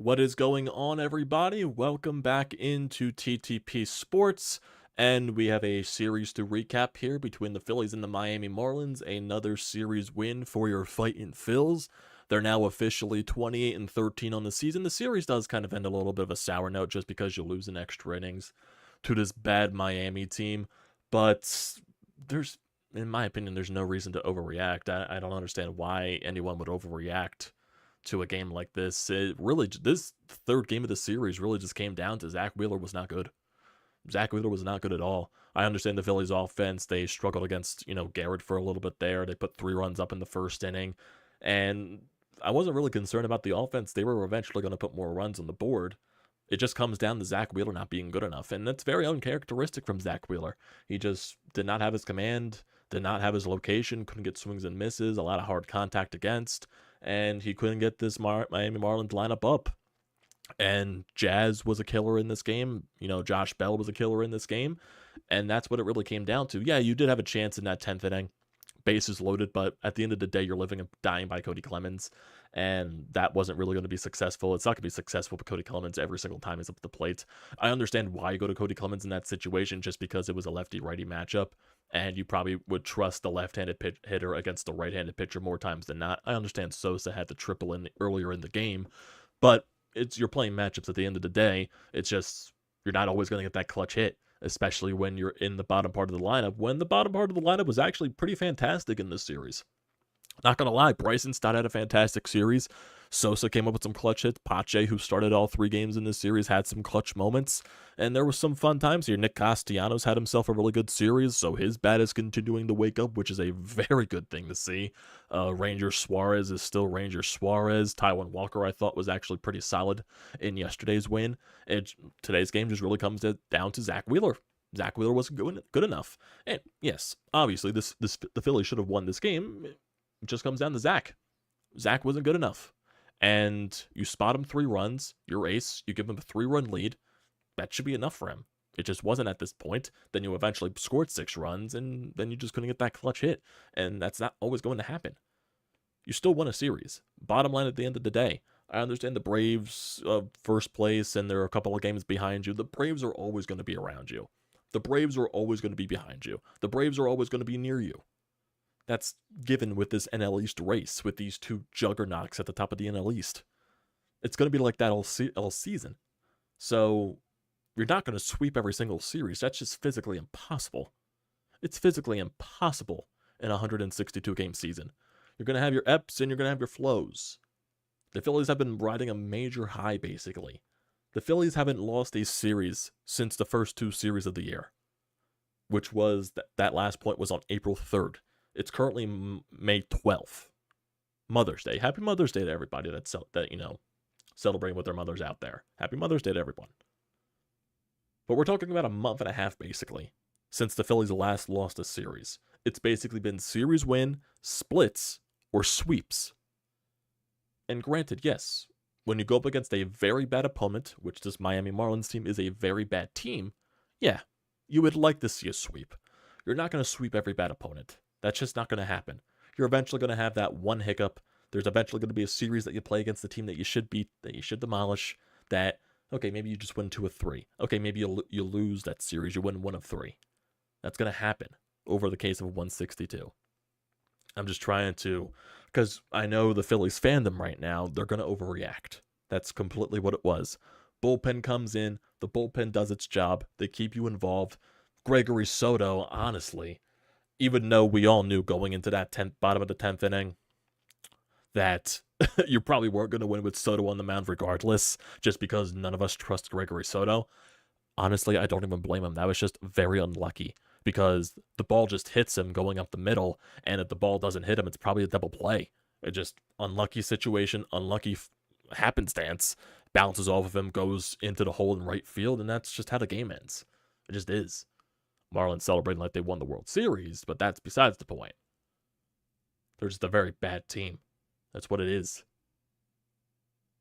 What is going on, everybody? Welcome back into TTP Sports, and we have a series to recap here between the Phillies and the Miami Marlins. Another series win for your fighting Phils. They're now officially 28-13 on the season. The series does kind of end a little bit of a sour note just because you lose in extra innings to this bad Miami team, but in my opinion, there's no reason to overreact. I don't understand why anyone would overreact to a game like this. This third game of the series really just came down to Zack Wheeler was not good. Zack Wheeler was not good at all. I understand the Phillies offense, they struggled against, Garrett for a little bit there. They put 3 runs up in the first inning, and I wasn't really concerned about the offense. They were eventually going to put more runs on the board. It just comes down to Zack Wheeler not being good enough, and that's very uncharacteristic from Zack Wheeler. He just did not have his command, did not have his location, couldn't get swings and misses, a lot of hard contact against, and he couldn't get this Miami Marlins lineup up. And Jazz was a killer in this game. Josh Bell was a killer in this game, and that's what it really came down to. Yeah, you did have a chance in that 10th inning. Bases loaded, but at the end of the day, you're living and dying by Cody Clemens, and that wasn't really going to be successful. It's not going to be successful for Cody Clemens every single time he's up at the plate. I understand why you go to Cody Clemens in that situation, just because it was a lefty-righty matchup, and you probably would trust the left-handed hitter against the right-handed pitcher more times than not. I understand Sosa had the triple in earlier in the game, but you're playing matchups at the end of the day. It's just you're not always going to get that clutch hit, especially when you're in the bottom part of the lineup, when the bottom part of the lineup was actually pretty fantastic in this series. Not going to lie, Bryson, Stott had a fantastic series. Sosa came up with some clutch hits. Pache, who started all 3 games in this series, had some clutch moments. And there was some fun times here. Nick Castellanos had himself a really good series, so his bat is continuing to wake up, which is a very good thing to see. Ranger Suarez is still Ranger Suarez. Taijuan Walker, I thought, was actually pretty solid in yesterday's win. Today's game just really comes down to Zack Wheeler. Zack Wheeler wasn't good enough. And yes, obviously, the Phillies should have won this game. It just comes down to Zack. Zack wasn't good enough. And you spot him 3 runs, your ace, you give him a 3-run lead. That should be enough for him. It just wasn't at this point. Then you eventually scored 6 runs, and then you just couldn't get that clutch hit. And that's not always going to happen. You still won a series. Bottom line at the end of the day, I understand the Braves first place, and there are a couple of games behind you. The Braves are always going to be around you. The Braves are always going to be behind you. The Braves are always going to be near you. That's given with this NL East race, with these 2 juggernauts at the top of the NL East. It's going to be like that all season. So you're not going to sweep every single series. That's just physically impossible. It's physically impossible in a 162-game season. You're going to have your ebbs and you're going to have your flows. The Phillies have been riding a major high, basically. The Phillies haven't lost a series since the first 2 series of the year, which was that last point was on April 3rd. It's currently May 12th, Mother's Day. Happy Mother's Day to everybody that's celebrating with their mothers out there. Happy Mother's Day to everyone. But we're talking about a month and a half, basically, since the Phillies last lost a series. It's basically been series win, splits, or sweeps. And granted, yes, when you go up against a very bad opponent, which this Miami Marlins team is a very bad team, yeah, you would like to see a sweep. You're not going to sweep every bad opponent. That's just not going to happen. You're eventually going to have that one hiccup. There's eventually going to be a series that you play against the team that you should beat, that you should demolish, that, okay, maybe you just win 2 of 3. Okay, maybe you lose that series, you win 1 of 3. That's going to happen over the case of 162. I'm just trying to, because I know the Phillies fandom right now, they're going to overreact. That's completely what it was. Bullpen comes in, the bullpen does its job, they keep you involved. Gregory Soto, honestly, even though we all knew going into that bottom of the 10th inning that you probably weren't going to win with Soto on the mound regardless, just because none of us trust Gregory Soto. Honestly, I don't even blame him. That was just very unlucky because the ball just hits him going up the middle, and if the ball doesn't hit him, it's probably a double play. It just unlucky situation, unlucky happenstance, bounces off of him, goes into the hole in right field, and that's just how the game ends. It just is. Marlins celebrating like they won the World Series, but that's besides the point. They're just a very bad team. That's what it is.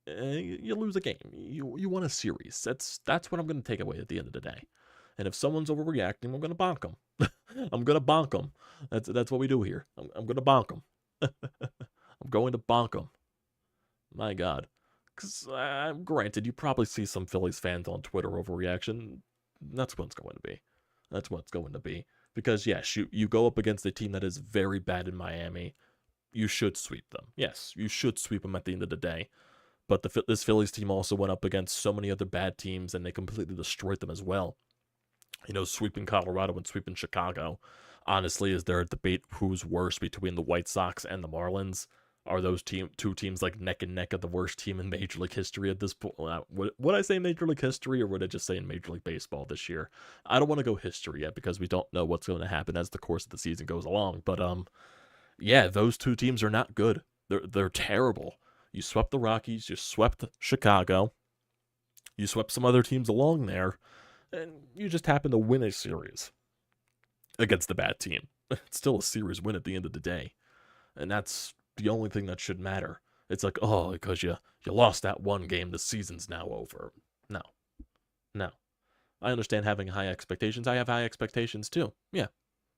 You lose a game. You won a series. That's what I'm going to take away at the end of the day. And if someone's overreacting, I'm going to bonk them. I'm going to bonk them. That's what we do here. I'm going to bonk them. I'm going to bonk them. My God. Because, granted, you probably see some Phillies fans on Twitter overreaction. That's what it's going to be. That's what it's going to be. Because, yes, you go up against a team that is very bad in Miami. You should sweep them. Yes, you should sweep them at the end of the day. But this Phillies team also went up against so many other bad teams, and they completely destroyed them as well. Sweeping Colorado and sweeping Chicago. Honestly, is there a debate who's worse between the White Sox and the Marlins? Are those two teams like neck and neck of the worst team in Major League history at this point? Would I say Major League history, or would I just say in Major League Baseball this year? I don't want to go history yet because we don't know what's going to happen as the course of the season goes along. But yeah, those two teams are not good. They're terrible. You swept the Rockies, you swept Chicago, you swept some other teams along there, and you just happen to win a series against the bad team. It's still a series win at the end of the day, and that's the only thing that should matter. It's like, oh, because you lost that one game, the season's now over. No. I understand having high expectations. I have high expectations too. Yeah,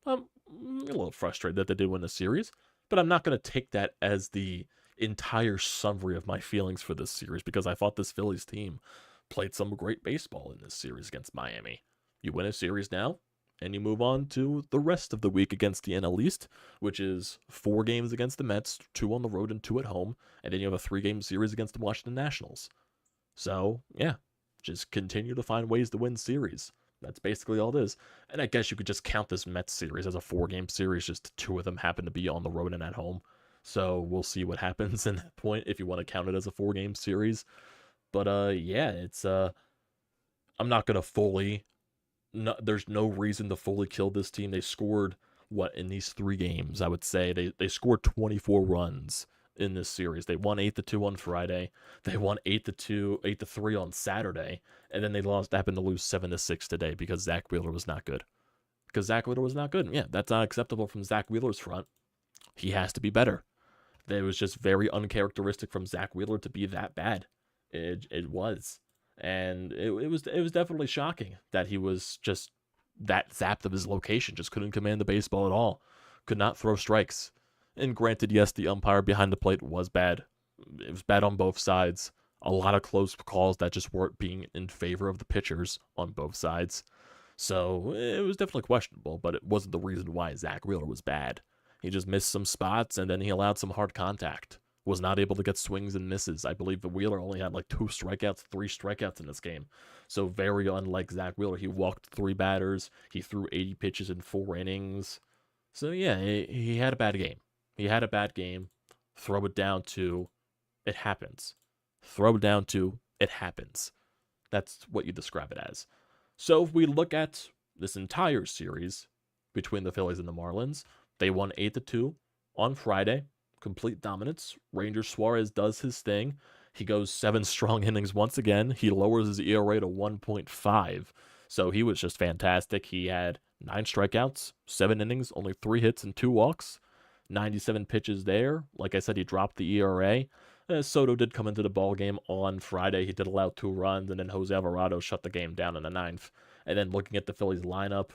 I'm a little frustrated that they did win the series, but I'm not going to take that as the entire summary of my feelings for this series, because I thought this Phillies team played some great baseball in this series against Miami. You win a series now, and you move on to the rest of the week against the NL East, which is 4 games against the Mets, 2 on the road and 2 at home, and then you have a 3-game series against the Washington Nationals. So, yeah, just continue to find ways to win series. That's basically all it is. And I guess you could just count this Mets series as a 4-game series, just 2 of them happen to be on the road and at home. So we'll see what happens in that point if you want to count it as a 4-game series. But yeah, it's I'm not gonna fully. No, there's no reason to fully kill this team. They scored what in these 3 games? I would say they scored 24 runs in this series. They won 8-2 on Friday. They won 8-2, 8-3 on Saturday, and then they happened to lose 7-6 today because Zack Wheeler was not good. Yeah, that's not acceptable from Zack Wheeler's front. He has to be better. It was just very uncharacteristic from Zack Wheeler to be that bad. It was. And it was definitely shocking that he was just that zapped of his location, just couldn't command the baseball at all, could not throw strikes. And granted, yes, the umpire behind the plate was bad. It was bad on both sides. A lot of close calls that just weren't being in favor of the pitchers on both sides. So it was definitely questionable, but it wasn't the reason why Zack Wheeler was bad. He just missed some spots, and then he allowed some hard contact. Was not able to get swings and misses. I believe the Wheeler only had like 2 strikeouts, 3 strikeouts in this game. So very unlike Zack Wheeler. He walked 3 batters. He threw 80 pitches in 4 innings. So yeah, he had a bad game. Throw it down to, it happens. That's what you describe it as. So if we look at this entire series between the Phillies and the Marlins, they won 8-2 on Friday. Complete dominance. Ranger Suarez does his thing. He goes 7 strong innings once again. He lowers his ERA to 1.5. So he was just fantastic. He had 9 strikeouts, 7 innings, only 3 hits and 2 walks. 97 pitches there. Like I said, he dropped the ERA. Soto did come into the ball game on Friday. He did allow 2 runs, and then Jose Alvarado shut the game down in the 9th. And then looking at the Phillies lineup,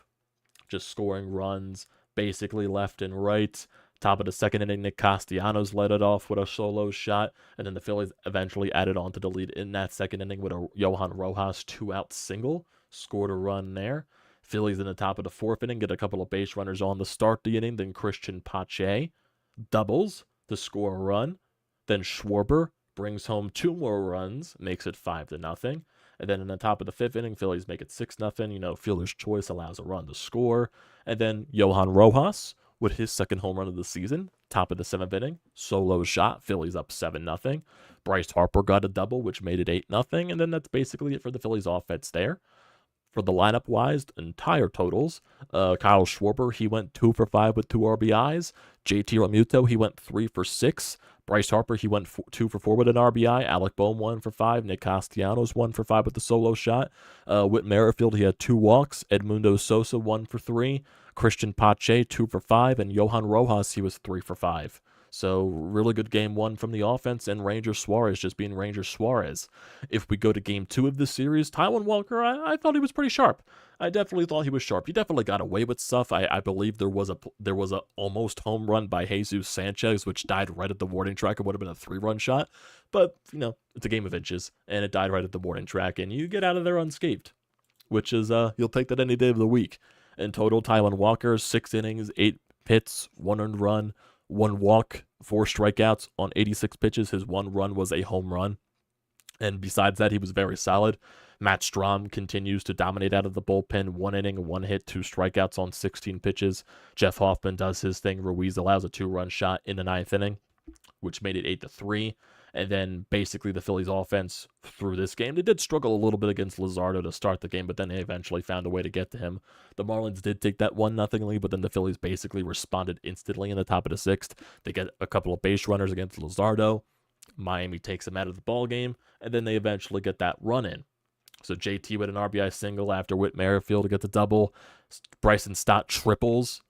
just scoring runs basically left and right. Top of the 2nd inning, Nick Castellanos led it off with a solo shot, and then the Phillies eventually added on to the lead in that 2nd inning with a Johan Rojas 2-out single, scored a run there. Phillies in the top of the 4th inning get a couple of base runners on to start the inning, then Christian Pache doubles to score a run, then Schwarber brings home 2 more runs, makes it 5-0, and then in the top of the 5th inning, Phillies make it 6-0. Fielder's choice allows a run to score, and then Johan Rojas with his 2nd home run of the season, top of the 7th inning, solo shot, Phillies up 7-0. Bryce Harper got a double, which made it 8-0, and then that's basically it for the Phillies offense there. For the lineup-wise, entire totals, Kyle Schwarber, he went 2 for 5 with 2 RBIs. JT Realmuto, he went 3 for 6. Bryce Harper, he went 2 for 4 with an RBI. Alec Boehm, 1 for 5. Nick Castellanos, 1 for 5 with the solo shot. Whit Merrifield, he had 2 walks. Edmundo Sosa, 1 for 3. Christian Pache, 2 for 5. And Johan Rojas, he was 3 for 5. So really good game one from the offense, and Ranger Suarez just being Ranger Suarez. If we go to game two of this series, Taijuan Walker, I thought he was pretty sharp. I definitely thought he was sharp. He definitely got away with stuff. I believe there was a almost home run by Jesus Sanchez, which died right at the warning track. It would have been a 3-run shot, but it's a game of inches, and it died right at the warning track, and you get out of there unscathed, which is you'll take that any day of the week. In total, Taijuan Walker, 6 innings, 8 hits, 1 earned run, 1 walk, 4 strikeouts on 86 pitches. His 1 run was a home run. And besides that, he was very solid. Matt Strahm continues to dominate out of the bullpen. 1 inning, 1 hit, 2 strikeouts on 16 pitches. Jeff Hoffman does his thing. Ruiz allows a 2-run shot in the 9th inning, which made it 8-3. And then basically the Phillies offense through this game, they did struggle a little bit against Luzardo to start the game, but then they eventually found a way to get to him. The Marlins did take that 1-0 lead, but then the Phillies basically responded instantly in the top of the 6th. They get a couple of base runners against Luzardo. Miami takes them out of the ball game, and then they eventually get that run in. So JT with an RBI single after Whit Merrifield to get the double. Bryson Stott triples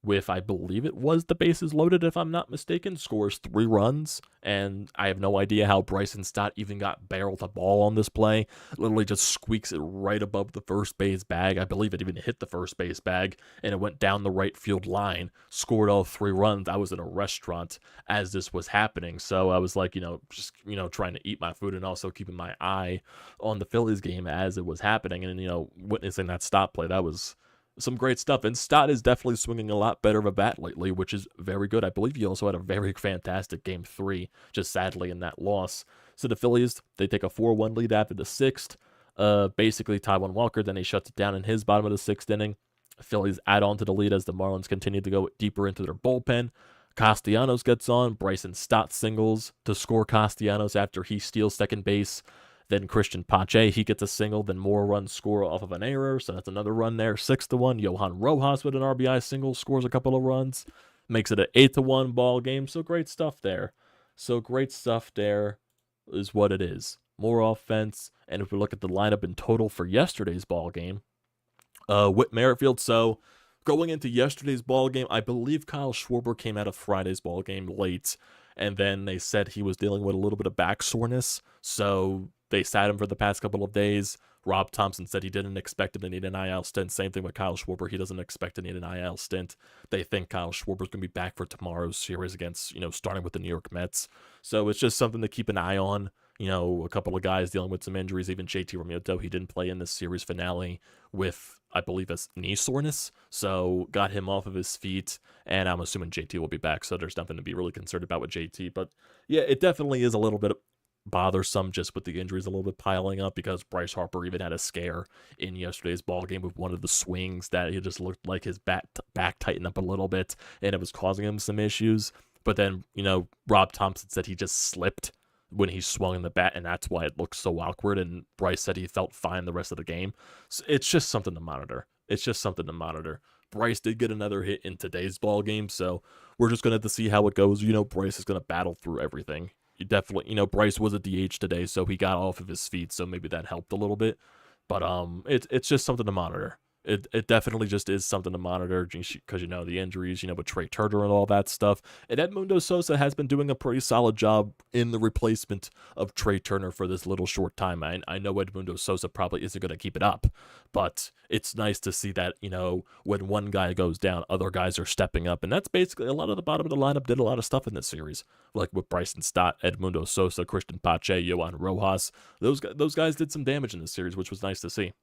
with, I believe it was the bases loaded, if I'm not mistaken, scores 3 runs, and I have no idea how Bryson Stott even got barreled the ball on this play. Literally just squeaks it right above the first base bag. I believe it even hit the first base bag, and it went down the right field line, scored all 3 runs. I was in a restaurant as this was happening, so I was like, just, trying to eat my food and also keeping my eye on the Phillies game as it was happening, and, witnessing that stop play, that was some great stuff. And Stott is definitely swinging a lot better of a bat lately, which is very good. I believe he also had a very fantastic game 3, just sadly in that loss. So the Phillies, they take a 4-1 lead after the 6th. Basically, Taijuan Walker, then he shuts it down in his bottom of the 6th inning. Phillies add on to the lead as the Marlins continue to go deeper into their bullpen. Castellanos gets on. Bryson Stott singles to score Castellanos after he steals second base. Then Christian Pache, he gets a single, then more runs score off of an error, so that's another run there. 6-1. Johan Rojas with an RBI single scores a couple of runs, makes it an 8-1 ball game. So great stuff there. So great stuff there is what it is. More offense, and if we look at the lineup in total for yesterday's ball game, Whit Merrifield. So going into yesterday's ball game, I believe Kyle Schwarber came out of Friday's ball game late, and then they said he was dealing with a little bit of back soreness, so they sat him for the past couple of days. Rob Thompson said he didn't expect him to need an IL stint. Same thing with Kyle Schwarber. He doesn't expect to need an IL stint. They think Kyle Schwarber's going to be back for tomorrow's series against, starting with the New York Mets. So it's just something to keep an eye on. A couple of guys dealing with some injuries. Even JT Realmuto, he didn't play in this series finale with, I believe, a knee soreness. So got him off of his feet, and I'm assuming JT will be back. So there's nothing to be really concerned about with JT. But yeah, it definitely is a little bit bothersome just with the injuries a little bit piling up, because Bryce Harper even had a scare in yesterday's ball game with one of the swings that he just looked like his back tightened up a little bit, and it was causing him some issues. But then, Rob Thompson said he just slipped when he swung in the bat, and that's why it looked so awkward, and Bryce said he felt fine the rest of the game. So it's just something to monitor. Bryce did get another hit in today's ball game, so we're just going to have to see how it goes. Bryce is going to battle through everything. You definitely, Bryce was a DH today, so he got off of his feet, so maybe that helped a little bit. But it's just something to monitor. It definitely just is something to monitor, because the injuries, with Trey Turner and all that stuff. And Edmundo Sosa has been doing a pretty solid job in the replacement of Trey Turner for this little short time. I know Edmundo Sosa probably isn't going to keep it up, but it's nice to see that, when one guy goes down, other guys are stepping up. And that's basically a lot of the bottom of the lineup did a lot of stuff in this series, like with Bryson Stott, Edmundo Sosa, Christian Pache, Johan Rojas. Those guys did some damage in this series, which was nice to see.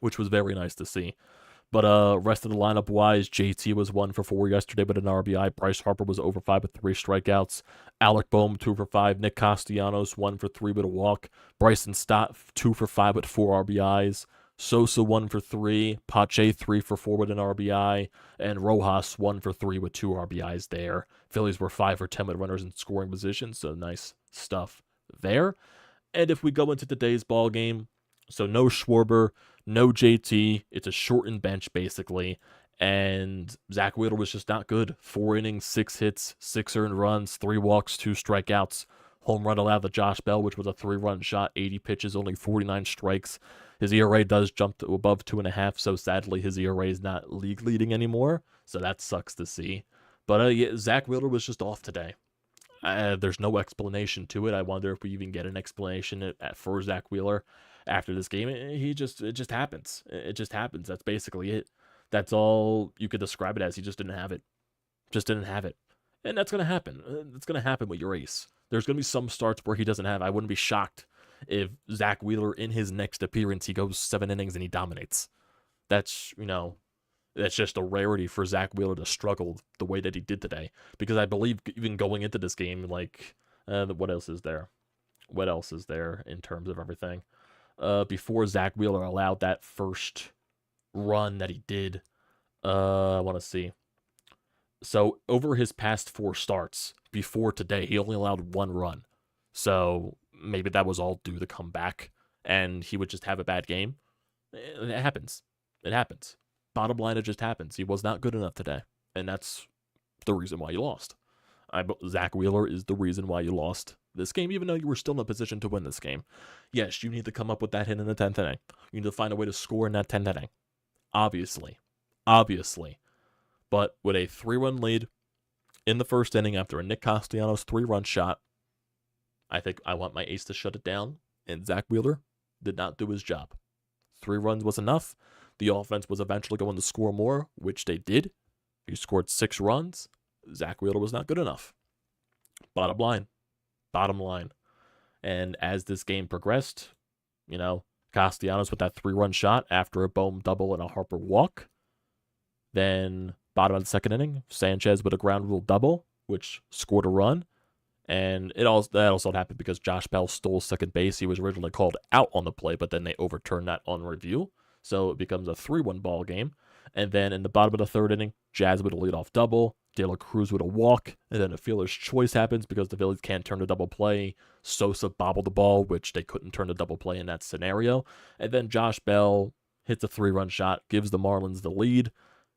Which was very nice to see. But rest of the lineup-wise, JT was 1 for 4 yesterday with an RBI. Bryce Harper was over 5 with 3 strikeouts. Alec Boehm, 2 for 5. Nick Castellanos, 1 for 3 with a walk. Bryson Stott, 2 for 5 with 4 RBIs. Sosa, 1 for 3. Pache, 3 for 4 with an RBI. And Rojas, 1 for 3 with 2 RBIs there. Phillies were 5 for 10 with runners in scoring position, so nice stuff there. And if we go into today's ball game, so no Schwarber, no JT. It's a shortened bench, basically. And Zack Wheeler was just not good. 4 innings, 6 hits, 6 earned runs, 3 walks, 2 strikeouts. Home run allowed to Josh Bell, which was a 3-run shot, 80 pitches, only 49 strikes. His ERA does jump to above 2.5, so sadly his ERA is not league leading anymore. So that sucks to see. But yeah, Zack Wheeler was just off today. There's no explanation to it. I wonder if we even get an explanation for Zack Wheeler after this game. It just happens. It just happens. That's basically it. That's all you could describe it as. He just didn't have it. Just didn't have it. And that's going to happen. It's going to happen with your ace. There's going to be some starts where he doesn't have. I wouldn't be shocked if Zack Wheeler, in his next appearance, he goes 7 innings and he dominates. That's, that's just a rarity for Zack Wheeler to struggle the way that he did today. Because I believe even going into this game, like, what else is there? What else is there in terms of everything? Before Zack Wheeler allowed that first run that he did, I want to see. So over his past 4 starts before today, he only allowed 1 run. So maybe that was all due to come back and he would just have a bad game. It happens. It happens. Bottom line, it just happens. He was not good enough today. And that's the reason why you lost. Zack Wheeler is the reason why you lost this game, even though you were still in a position to win this game. Yes, you need to come up with that hit in the 10th inning. You need to find a way to score in that 10th inning. Obviously. But with a 3-run lead in the first inning after a Nick Castellanos 3-run shot, I think I want my ace to shut it down, and Zack Wheeler did not do his job. 3 runs was enough. The offense was eventually going to score more, which they did. He scored 6 runs. Zack Wheeler was not good enough. Bottom line. And as this game progressed, Castellanos with that 3-run shot after a Bohm double and a Harper walk. Then bottom of the second inning, Sanchez with a ground rule double, which scored a run. And that also happened because Josh Bell stole second base. He was originally called out on the play, but then they overturned that on review. So it becomes a 3-1 ball game. And then in the bottom of the third inning, Jazz with a leadoff double, De La Cruz with a walk, and then a fielder's choice happens because the Phillies can't turn the double play. Sosa bobbled the ball, which they couldn't turn the double play in that scenario. And then Josh Bell hits a 3-run shot, gives the Marlins the lead.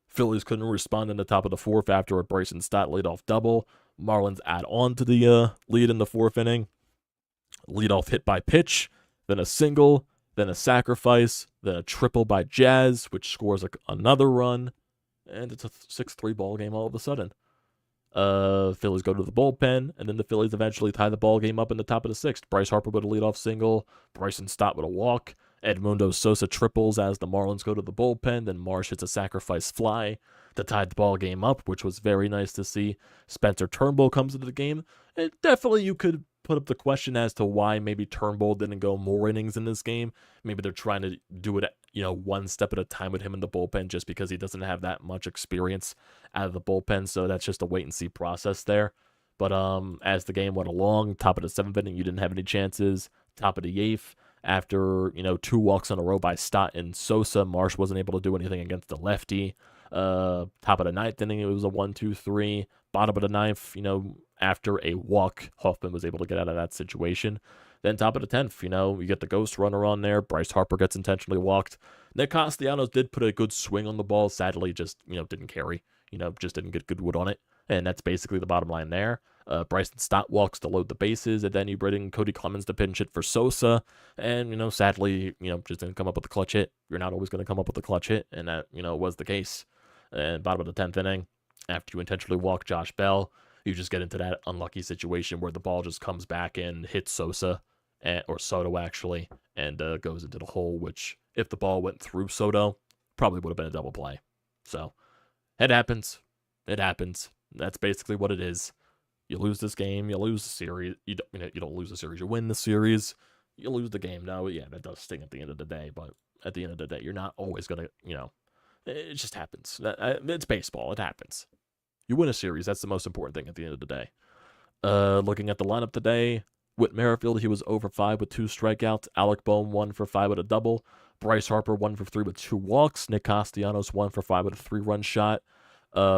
Phillies couldn't respond in the top of the 4th after a Bryson Stott leadoff double. Marlins add on to the lead in the 4th inning. Leadoff hit by pitch, then a single, then a sacrifice, then a triple by Jazz, which scores another run, and it's a 6-3 ball game all of a sudden. Phillies go to the bullpen, and then the Phillies eventually tie the ball game up in the top of the 6th. Bryce Harper with a leadoff single, Bryson Stott with a walk, Edmundo Sosa triples as the Marlins go to the bullpen, then Marsh hits a sacrifice fly to tie the ball game up, which was very nice to see. Spencer Turnbull comes into the game. And definitely you could put up the question as to why maybe Turnbull didn't go more innings in this game. Maybe they're trying to do it, one step at a time with him in the bullpen just because he doesn't have that much experience out of the bullpen. So that's just a wait and see process there. But as the game went along, top of the 7th inning, you didn't have any chances. Top of the 8th, after 2 walks in a row by Stott and Sosa, Marsh wasn't able to do anything against the lefty. Top of the 9th inning, it was a 1-2-3. Bottom of the 9th, after a walk, Hoffman was able to get out of that situation. Then top of the 10th, you get the ghost runner on there. Bryce Harper gets intentionally walked. Nick Castellanos did put a good swing on the ball. Sadly, just, didn't carry. Just didn't get good wood on it. And that's basically the bottom line there. Bryson Stott walks to load the bases, and then you bring in Cody Clemens to pinch hit for Sosa. And, sadly, just didn't come up with a clutch hit. You're not always going to come up with a clutch hit, and that, was the case. And bottom of the 10th inning, after you intentionally walk Josh Bell, you just get into that unlucky situation where the ball just comes back and hits Sosa, or Soto actually, and goes into the hole, which if the ball went through Soto, probably would have been a double play. So it happens. It happens. That's basically what it is. You lose this game, you lose the series. You don't lose the series. You win the series, you lose the game. Now, yeah, that does sting at the end of the day, but at the end of the day, you're not always going to, it just happens. It's baseball. It happens. You win a series. That's the most important thing at the end of the day. Looking at the lineup today, Whit Merrifield, he was over 5 with 2 strikeouts. Alec Bohm, 1 for 5 with a double. Bryce Harper, 1 for 3 with 2 walks. Nick Castellanos, 1 for 5 with a 3-run shot.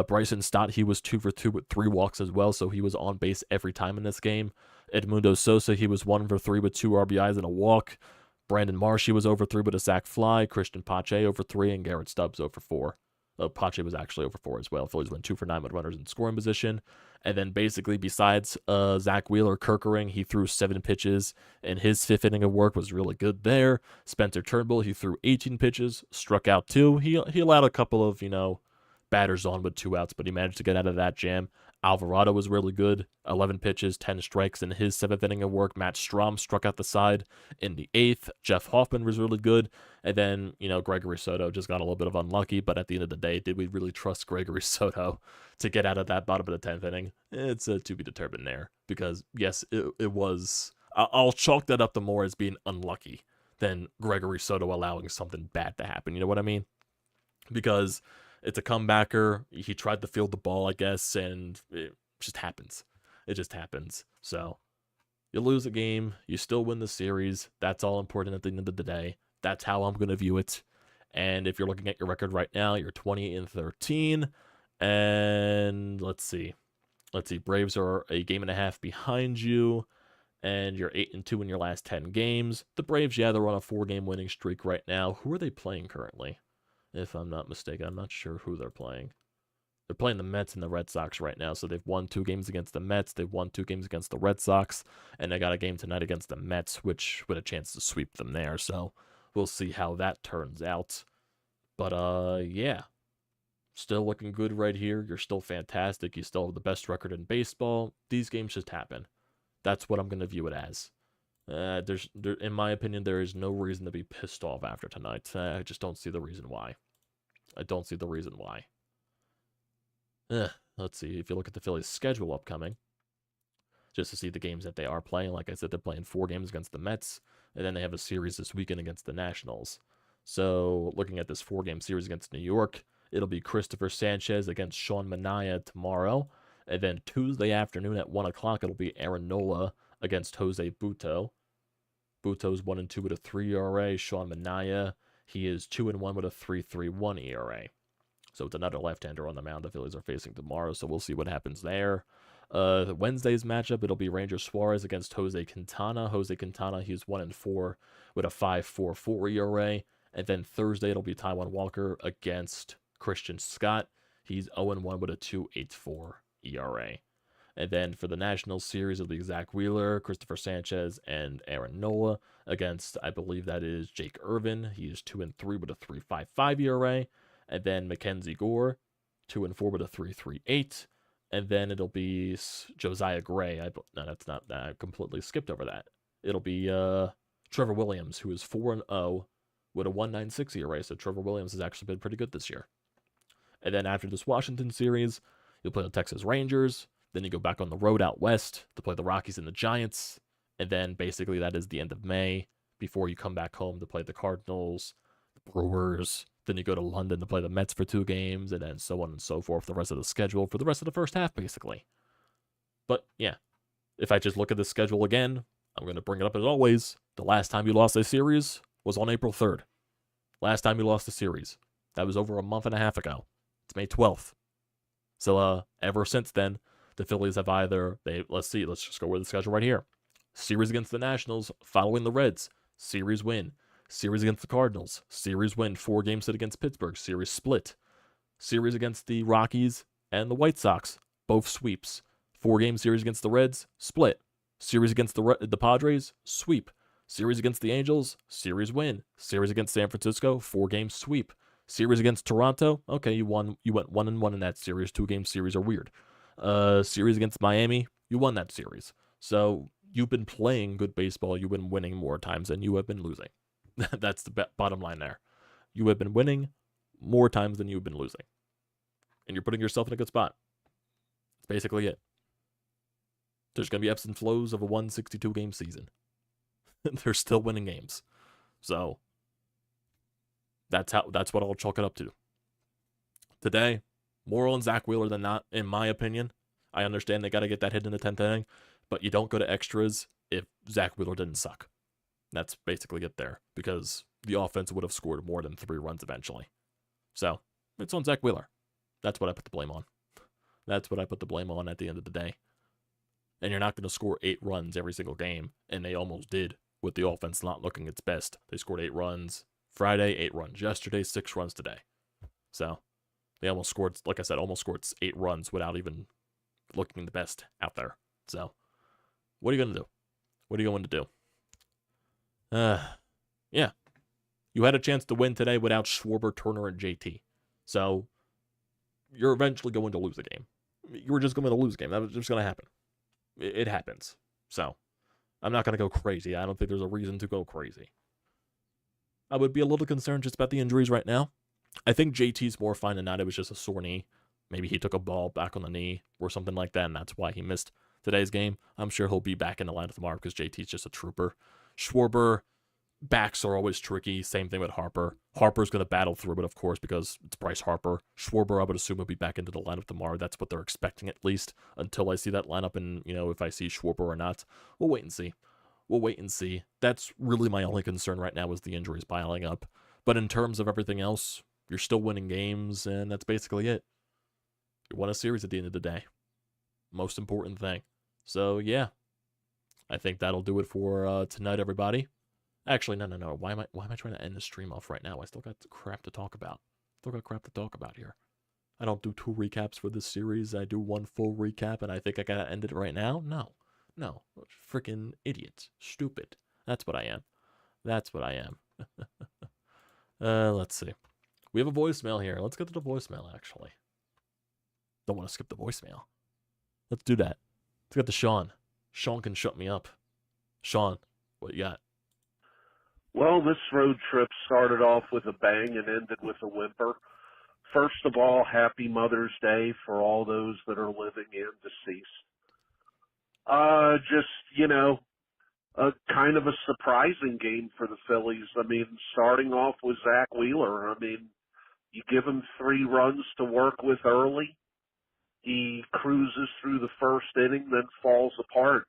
Bryson Stott, he was 2 for 2 with 3 walks as well, so he was on base every time in this game. Edmundo Sosa, he was 1 for 3 with 2 RBIs and a walk. Brandon Marsh, he was over 3 with a sac fly. Christian Pache over 3, and Garrett Stubbs over 4. Pache was actually over 4 as well. Phillies went 2 for 9 with runners in scoring position. And then basically besides Zack Wheeler Kirkering, he threw 7 pitches, and his 5th inning of work was really good there. Spencer Turnbull, he threw 18 pitches, struck out 2. He allowed a couple of, batters on with 2 outs, but he managed to get out of that jam. Alvarado was really good, 11 pitches, 10 strikes in his 7th inning of work. Matt Strahm struck out the side in the 8th. Jeff Hoffman was really good. And then, Gregory Soto just got a little bit of unlucky, but at the end of the day, did we really trust Gregory Soto to get out of that bottom of the 10th inning? It's to be determined there, because yes, it was. I'll chalk that up to more as being unlucky than Gregory Soto allowing something bad to happen. You know what I mean? Because it's a comebacker. He tried to field the ball, I guess, and it just happens. It just happens. So you lose a game, you still win the series. That's all important at the end of the day. That's how I'm going to view it. And if you're looking at your record right now, you're 20-13. And let's see. Braves are a game and a half behind you. And you're 8-2 in your last 10 games. The Braves, yeah, they're on a 4-game winning streak right now. Who are they playing currently? If I'm not mistaken, I'm not sure who they're playing. They're playing the Mets and the Red Sox right now, so they've won 2 games against the Mets, they've won 2 games against the Red Sox, and they got a game tonight against the Mets, which with a chance to sweep them there, so we'll see how that turns out. But, yeah. Still looking good right here. You're still fantastic. You still have the best record in baseball. These games just happen. That's what I'm going to view it as. In my opinion, there is no reason to be pissed off after tonight. I just don't see the reason why. I don't see the reason why. Let's see. If you look at the Phillies' schedule upcoming, just to see the games that they are playing, like I said, they're playing 4 games against the Mets, and then they have a series this weekend against the Nationals. So, looking at this 4-game series against New York, it'll be Christopher Sanchez against Sean Manaea tomorrow, and then Tuesday afternoon at 1 o'clock, it'll be Aaron Nola against Jose Butto. Butto's 1-2 with a 3 ERA. Sean Manaea, he is 2-1 with a 3.31 ERA. So it's another left-hander on the mound the Phillies are facing tomorrow, so we'll see what happens there. Wednesday's matchup, it'll be Ranger Suarez against Jose Quintana. Jose Quintana, he's 1-4 with a 5.44 ERA. And then Thursday, it'll be Taijuan Walker against Christian Stott. He's 0-1 with a 2.84 ERA. And then for the National Series, it'll be Zack Wheeler, Christopher Sanchez, and Aaron Nola against, I believe that is Jake Irvin. He is 2-3 with a 3.55 ERA. And then Mackenzie Gore, 2-4 with a 3.38. And then it'll be Josiah Gray. No, that's not that. I completely skipped over that. It'll be Trevor Williams, who is 4-0 with a 1.96 ERA. So Trevor Williams has actually been pretty good this year. And then after this Washington series, you'll play the Texas Rangers. Then you go back on the road out west to play the Rockies and the Giants. And then basically that is the end of May before you come back home to play the Cardinals, the Brewers. Then you go to London to play the Mets for 2 games, and then so on and so forth, the rest of the schedule for the rest of the first half, basically. But, yeah, if I just look at the schedule again, I'm going to bring it up as always. The last time you lost a series was on April 3rd. Last time you lost a series. That was over a month and a half ago. It's May 12th. So, ever since then, the Phillies have either, let's just go with the schedule right here. Series against the Nationals, following the Reds, series win. Series against the Cardinals, series win. 4 games set against Pittsburgh, series split. Series against the Rockies and the White Sox, both sweeps. 4-game series against the Reds, split. Series against the Padres, sweep. Series against the Angels, series win. Series against San Francisco, 4-game sweep. Series against Toronto, okay, you went 1-1 in that series. 2-game series are weird. Series against Miami, you won that series. So you've been playing good baseball. You've been winning more times than you have been losing. That's the bottom line there. You have been winning more times than you've been losing. And you're putting yourself in a good spot. That's basically it. There's going to be ebbs and flows of a 162-game season. They're still winning games. So that's what I'll chalk it up to. Today, more on Zack Wheeler than not, in my opinion. I understand they got to get that hit in the 10th inning, but you don't go to extras if Zack Wheeler didn't suck. That's basically it there, because the offense would have scored more than 3 runs eventually. So, it's on Zack Wheeler. That's what I put the blame on. That's what I put the blame on at the end of the day. And you're not going to score 8 runs every single game, and they almost did with the offense not looking its best. They scored 8 runs Friday, 8 runs yesterday, 6 runs today. So, they almost scored, like I said, almost scored 8 runs without even looking the best out there. So, what are you going to do? What are you going to do? Yeah. You had a chance to win today without Schwarber, Turner, and JT. So, you're eventually going to lose a game. You were just going to lose a game. That was just going to happen. It happens. So, I'm not going to go crazy. I don't think there's a reason to go crazy. I would be a little concerned just about the injuries right now. I think JT's more fine than not. It was just a sore knee. Maybe he took a ball back on the knee or something like that, and that's why he missed today's game. I'm sure he'll be back in the lineup tomorrow because JT's just a trooper. Schwarber, backs are always tricky. Same thing with Harper. Harper's going to battle through it, of course, because it's Bryce Harper. Schwarber, I would assume, will be back into the lineup tomorrow. That's what they're expecting, at least, until I see that lineup. And, if I see Schwarber or not, we'll wait and see. We'll wait and see. That's really my only concern right now is the injuries piling up. But in terms of everything else, you're still winning games, and that's basically it. You won a series at the end of the day. Most important thing. So, yeah. I think that'll do it for tonight, everybody. Actually, no. Why am I trying to end the stream off right now? I still got crap to talk about. Here. I don't do 2 recaps for this series. I do 1 full recap, and I think I gotta end it right now? No. Freaking idiot. Stupid. That's what I am. Let's see. We have a voicemail here. Let's get to the voicemail, actually. Don't want to skip the voicemail. Let's do that. Let's get to Sean. Sean can shut me up. Sean, what you got? Well, this road trip started off with a bang and ended with a whimper. First of all, happy Mother's Day for all those that are living and deceased. A kind of a surprising game for the Phillies. I mean, starting off with Zack Wheeler. I mean, you give him 3 runs to work with early. He cruises through the first inning, then falls apart.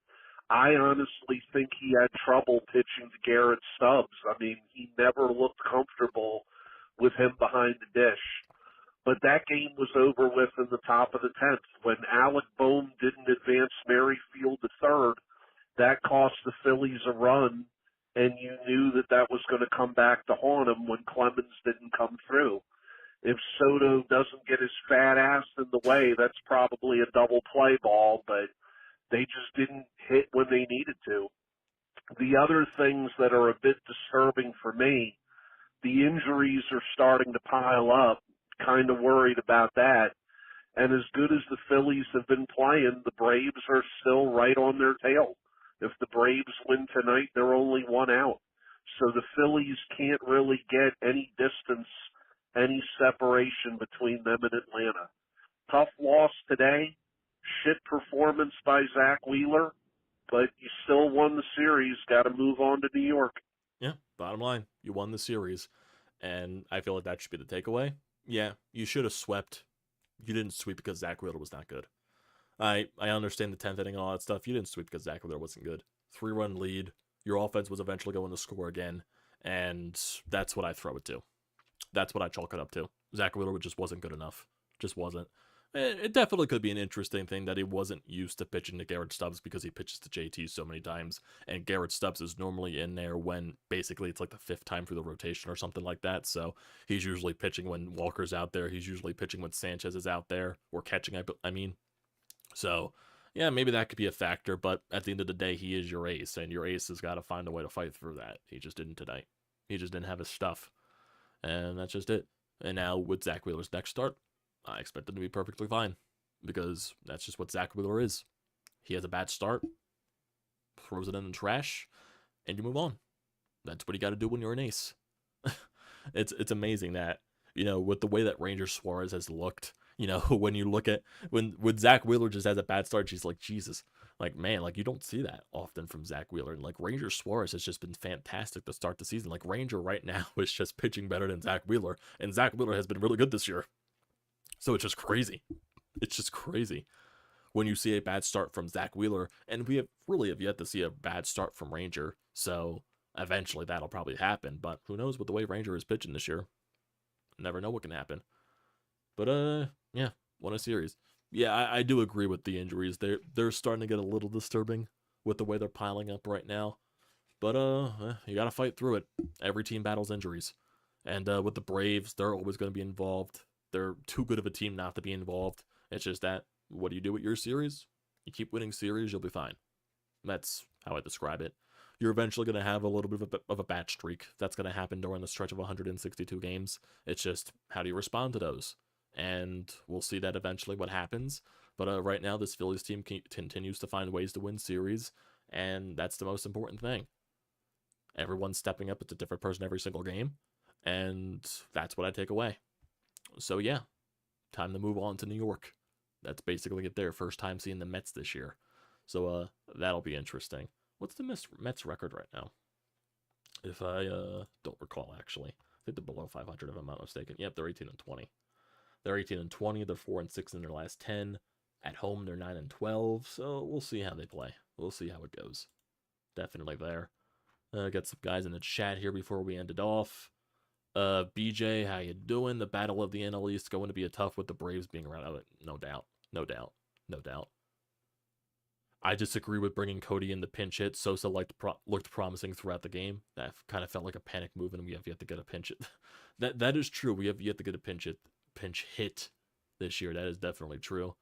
I honestly think he had trouble pitching to Garrett Stubbs. I mean, he never looked comfortable with him behind the dish. But that game was over with in the top of the 10th. When Alec Bohm didn't advance Merrifield to third, that cost the Phillies a run, and you knew that was going to come back to haunt him when Clemens didn't come through. If Soto doesn't get his fat ass in the way, that's probably a double play ball, but they just didn't hit when they needed to. The other things that are a bit disturbing for me, the injuries are starting to pile up. Kind of worried about that. And as good as the Phillies have been playing, the Braves are still right on their tail. If the Braves win tonight, they're only 1 out. So the Phillies can't really get any distance, any separation between them and Atlanta. Tough loss today. Shit performance by Zack Wheeler, but you still won the series. Got to move on to New York. Yeah, bottom line, you won the series, and I feel like that should be the takeaway. Yeah, you should have swept. You didn't sweep because Zack Wheeler was not good. I understand the 10th inning and all that stuff. You didn't sweep because Zack Wheeler wasn't good. 3-run lead. Your offense was eventually going to score again, and that's what I throw it to. That's what I chalk it up to. Zack Wheeler just wasn't good enough. Just wasn't. It definitely could be an interesting thing that he wasn't used to pitching to Garrett Stubbs because he pitches to JT so many times, and Garrett Stubbs is normally in there when basically it's like the 5th time through the rotation or something like that, so he's usually pitching when Walker's out there, he's usually pitching when Sanchez is out there, or catching, I mean. So, yeah, maybe that could be a factor, but at the end of the day, he is your ace, and your ace has got to find a way to fight through that. He just didn't tonight. He just didn't have his stuff, and that's just it. And now with Zack Wheeler's next start, I expect him to be perfectly fine, because that's just what Zack Wheeler is. He has a bad start, throws it in the trash, and you move on. That's what you got to do when you're an ace. It's amazing that, with the way that Ranger Suarez has looked, when you look at, when Zack Wheeler just has a bad start, she's like, Jesus, like, man, like, you don't see that often from Zack Wheeler. And, like, Ranger Suarez has just been fantastic to start the season. Like, Ranger right now is just pitching better than Zack Wheeler, and Zack Wheeler has been really good this year. So it's just crazy. It's just crazy when you see a bad start from Zack Wheeler, and we have yet to see a bad start from Ranger. So eventually that'll probably happen, but who knows with the way Ranger is pitching this year. Never know what can happen. But yeah, won a series. Yeah, I do agree with the injuries. They're starting to get a little disturbing with the way they're piling up right now. But you gotta fight through it. Every team battles injuries, and with the Braves, they're always going to be involved. They're too good of a team not to be involved. It's just that, what do you do with your series? You keep winning series, you'll be fine. That's how I describe it. You're eventually going to have a little bit of a batch streak. That's going to happen during the stretch of 162 games. It's just, how do you respond to those? and we'll see that eventually what happens. But right now, this Phillies team continues to find ways to win series, and that's the most important thing. Everyone's stepping up. It's a different person every single game, and that's what I take away. So yeah, time to move on to New York. That's basically it there. First time seeing the Mets this year. So that'll be interesting. What's the Mets record right now? If I don't recall, actually. I think they're below 500 if I'm not mistaken. Yep, they're 18-20. They're 18-20. They're 4-6 in their last 10. At home, they're 9-12. So we'll see how they play. We'll see how it goes. Definitely there. Got some guys in the chat here before we end it off. BJ, how you doing? The battle of the NL East going to be a tough with the Braves being around. No doubt. No doubt. No doubt. I disagree with bringing Cody in the pinch hit. Sosa looked promising throughout the game. That kind of felt like a panic move, and we have yet to get a pinch hit. that is true. We have yet to get a pinch hit this year. That is definitely true.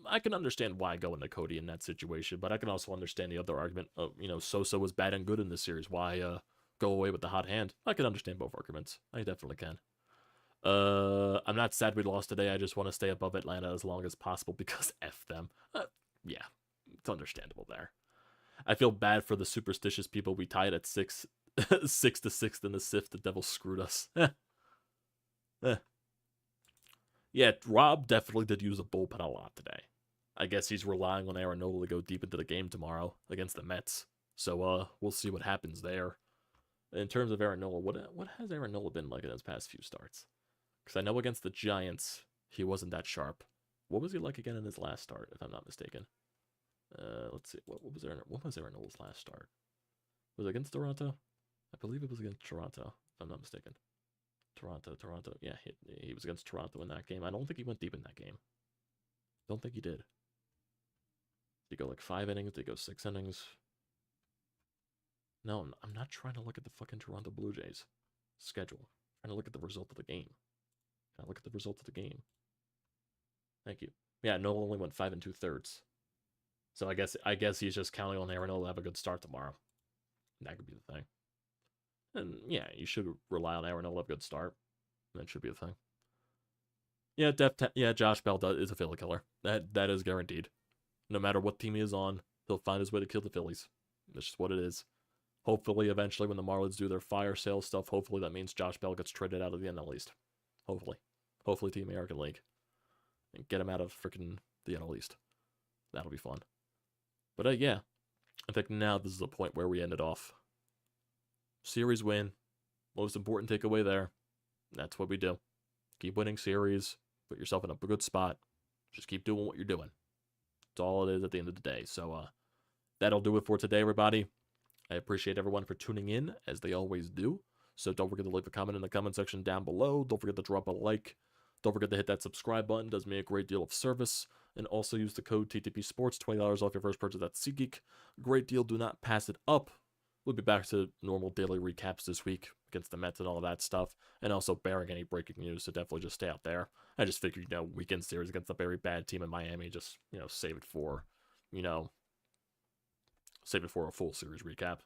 I can understand why going to Cody in that situation, but I can also understand the other argument of, Sosa was bad and good in this series. Why go away with the hot hand? I can understand both arguments. I definitely can. I'm not sad we lost today. I just want to stay above Atlanta as long as possible because F them. Yeah, it's understandable there. I feel bad for the superstitious people. We tied at 6 to 6th in the SIF. The devil screwed us. Yeah, Rob definitely did use a bullpen a lot today. I guess he's relying on Aaron Nola to go deep into the game tomorrow against the Mets. So we'll see what happens there. In terms of Aaron Nola, what has Aaron Nola been like in his past few starts? Because I know against the Giants, he wasn't that sharp. What was he like again in his last start, if I'm not mistaken? Let's see. What was Aaron Nola's last start? Was it against Toronto? I believe it was against Toronto, if I'm not mistaken. Toronto. Yeah, he was against Toronto in that game. I don't think he went deep in that game. Don't think he did. Did he go like 5 innings? Did he go 6 innings? No, I'm not trying to look at the fucking Toronto Blue Jays schedule. I'm trying to look at the result of the game. Can I look at the result of the game? Thank you. Yeah, Nola only went 5 2/3. So I guess he's just counting on Aaron Nola to have a good start tomorrow. That could be the thing. And yeah, you should rely on Aaron Nola to have a good start. That should be the thing. Yeah, Josh Bell is a Philly killer. That is guaranteed. No matter what team he is on, he'll find his way to kill the Phillies. That's just what it is. Hopefully, eventually, when the Marlins do their fire sale stuff, hopefully that means Josh Bell gets traded out of the NL East. Hopefully to the American League. And get him out of freaking the NL East. That'll be fun. But yeah, I think now this is the point where we ended off. Series win. Most important takeaway there. That's what we do. Keep winning series. Put yourself in a good spot. Just keep doing what you're doing. That's all it is at the end of the day. So that'll do it for today, everybody. I appreciate everyone for tuning in, as they always do. So don't forget to leave a comment in the comment section down below. Don't forget to drop a like. Don't forget to hit that subscribe button. It does me a great deal of service. And also use the code TTPSPORTS, $20 off your first purchase at SEATGEEK. Great deal. Do not pass it up. We'll be back to normal daily recaps this week against the Mets and all of that stuff. And also bearing any breaking news, so definitely just stay out there. I just figured, weekend series against a very bad team in Miami, just, save it for a full series recap.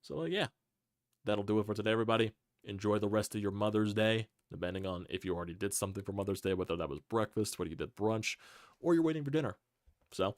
So, yeah, that'll do it for today, everybody. Enjoy the rest of your Mother's Day, depending on if you already did something for Mother's Day, whether that was breakfast, whether you did brunch, or you're waiting for dinner. So,